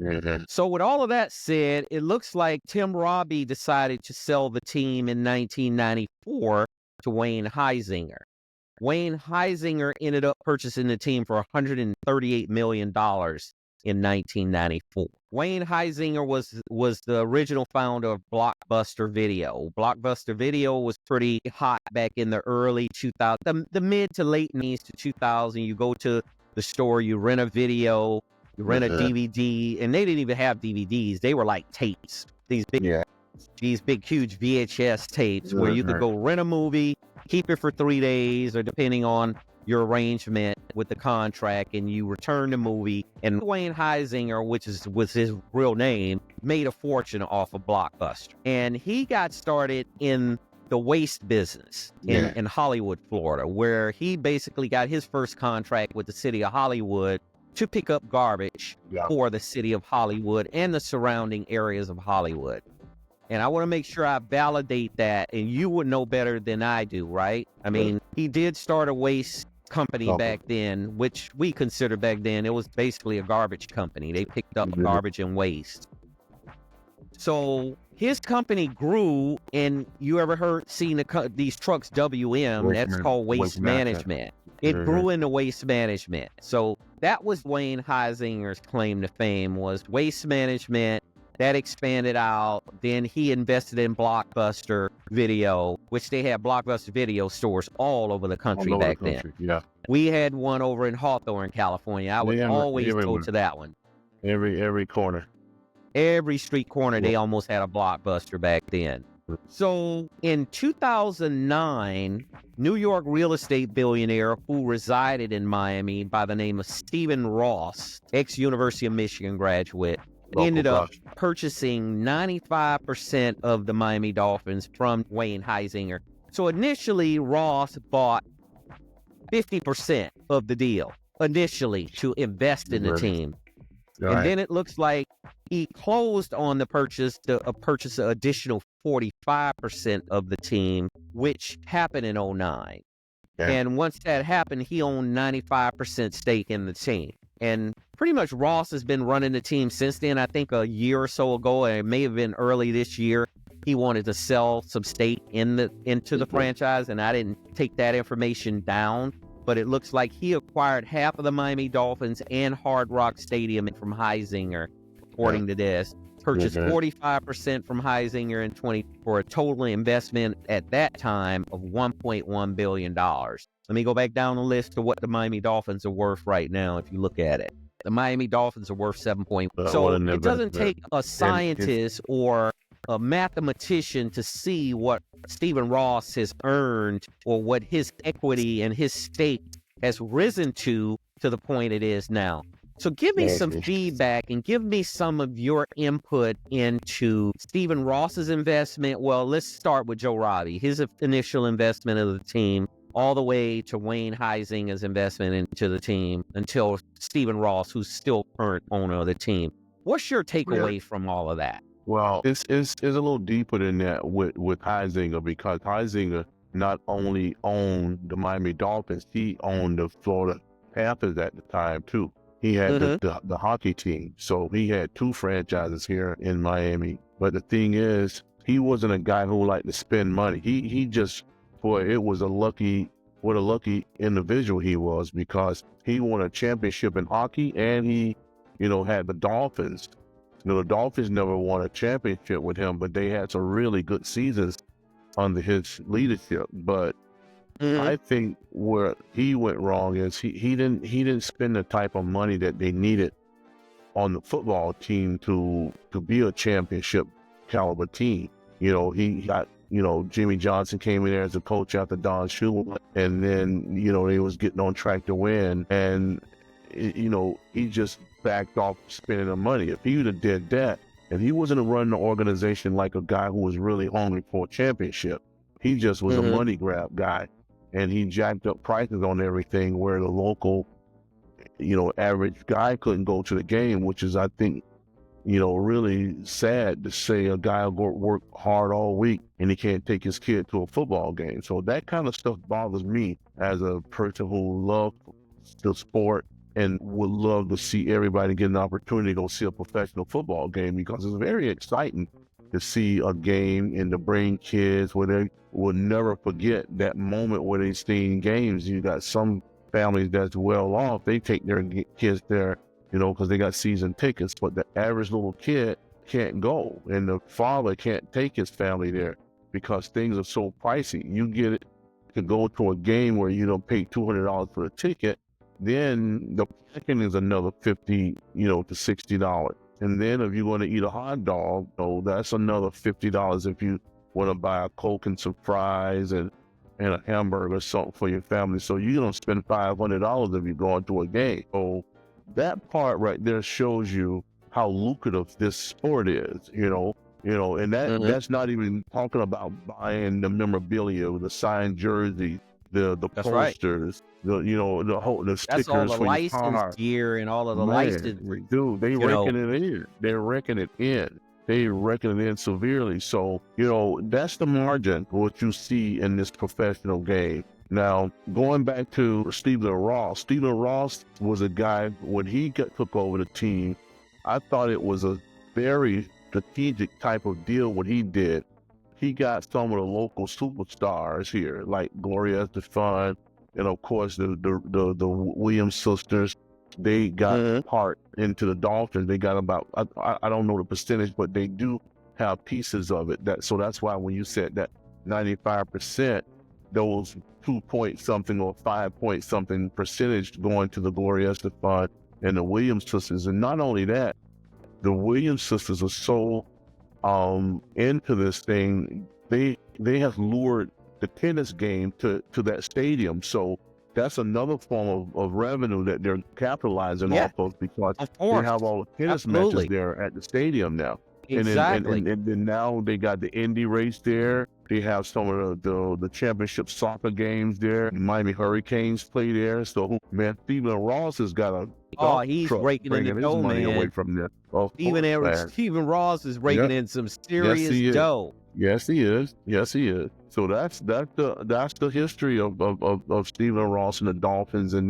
Mhm. So with all of that said, it looks like Tim Robbie decided to sell the team in 1994 to Wayne Huizenga. Wayne Huizenga ended up purchasing the team for $138 million in 1994. Wayne Huizenga was the original founder of Blockbuster Video. Blockbuster Video was pretty hot back in the early 2000s, the mid to late 90s to 2000. You go to the store, you rent a video, you rent a Mhm. DVD, and they didn't even have DVDs. They were like tapes, Yeah. these big, huge VHS tapes where you could Mhm. go rent a movie, keep it for 3 days, or depending on your arrangement with the contract, and you return the movie. And Wayne Huizenga, which was his real name, made a fortune off of Blockbuster. And he got started in the waste business Yeah. in Hollywood, Florida, where he basically got his first contract with the city of Hollywood to pick up garbage Yeah. for the city of Hollywood and the surrounding areas of Hollywood. And I want to make sure I validate that, and you would know better than I do, right? I mean, he did start a waste company Okay. back then, which we consider back then, it was basically a garbage company. They picked up Mhm. garbage and waste. So his company grew, and you ever seen these trucks WM? Waste That's man- called waste waste management. management. It Mhm. grew into waste management. So that was Wayne Huizenga's claim to fame, was waste management. That expanded out. Then he invested in Blockbuster Video, which they had Blockbuster Video stores all over the country All over the back then. country. Yeah. We had one over in Hawthorne, California. I would Yeah, always go everywhere. to that one. Every corner. Every street corner, Yeah. they almost had a Blockbuster back then. So in 2009, New York real estate billionaire who resided in Miami by the name of Stephen Ross, ex-University of Michigan graduate, ended up purchasing 95% of the Miami Dolphins from Wayne Huizenga. So initially, Ross bought 50% of the deal initially to invest in the Right. team. Right. And then it looks like he closed on the purchase an additional 45% of the team, which happened in 2009. Yeah. And once that happened, he owned 95% stake in the team. And pretty much Ross has been running the team since then. I think a year or so ago, and it may have been early this year, he wanted to sell some stake into the franchise, and I didn't take that information down. But it looks like he acquired half of the Miami Dolphins and Hard Rock Stadium from Huizenga, according to this. Purchased 45% from Huizenga for a total investment at that time of $1.1 billion. Let me go back down the list to what the Miami Dolphins are worth right now, if you look at it. The Miami Dolphins are worth 7 point. So it doesn't take a scientist or a mathematician to see what Stephen Ross has earned or what his equity and his stake has risen to the point it is now. So give me some feedback and give me some of your input into Stephen Ross's investment. Well, let's start with Joe Robbie, his initial investment of the team, all the way to Wayne Huizenga's investment into the team until Stephen Ross, who's still current owner of the team. What's your takeaway from all of that? Well, it's a little deeper than that with Huizenga, because Huizenga not only owned the Miami Dolphins, he owned the Florida Panthers at the time too. He had the hockey team, so he had two franchises here in Miami. But the thing is, he wasn't a guy who liked to spend money. He just, boy, it was what a lucky individual he was, because he won a championship in hockey, and he, had the Dolphins. The Dolphins never won a championship with him, but they had some really good seasons under his leadership. But I think where he went wrong is he didn't spend the type of money that they needed on the football team to be a championship caliber team. He got, Jimmy Johnson came in there as a coach after Don Shula, and then, they was getting on track to win, and he just backed off spending the money. If he would have did that, and he wasn't running the organization like a guy who was really hungry for a championship, he just was a money grab guy, and he jacked up prices on everything where the local, average guy couldn't go to the game, which is, I think, really sad to say a guy will go work hard all week and he can't take his kid to a football game. So that kind of stuff bothers me as a person who loves the sport and would love to see everybody get an opportunity to go see a professional football game, because it's very exciting to see a game and to bring kids where they will never forget that moment where they seen games. You got some families that's well off, they take their kids there, because they got season tickets, but the average little kid can't go, and the father can't take his family there because things are so pricey. You get it to go to a game where you don't pay $200 for a ticket, then the parking is another $50, to $60. And then if you want to eat a hot dog, that's another $50 if you want to buy a Coke and some fries and a hamburger or something for your family. So you're going to spend $500 if you're going to a game. So that part right there shows you how lucrative this sport is, and that's not even talking about buying the memorabilia, the signed jersey, the That's right. posters, the That's all stickers the for your licensed car. gear and all of the Man, licensed, dude, they you know, reckon it in. They reckon it in. They reckon it in severely. So, that's the margin for what you see in this professional game. Now, going back to Stephen Ross was a guy, when he took over the team, I thought it was a very strategic type of deal what he did. He got some of the local superstars here, like Gloria Estefan, and of course the Williams sisters. They got part into the Dolphins. They got about, I don't know the percentage, but they do have pieces of it. So that's why when you said that 95%, those 2 point something or 5 point something percentage going to the Gloria Estefan and the Williams sisters. And not only that, the Williams sisters are so into this thing. They have lured the tennis game to that stadium. So that's another form of revenue that they're capitalizing off of, because of they course. have all the tennis Absolutely. matches there at the stadium now. Exactly. And then now they got the Indy race there. They have some of the championship soccer games there. Miami Hurricanes play there. So, man, Stephen Ross has got a dump He's truck raking in the bringing his dough, money away man. from there. Of course, man. Stephen Ross is raking Yep. in some Yes, serious he is. dough. Yes, he is. Yes, he is. So that's the history of Stephen Ross and the Dolphins, and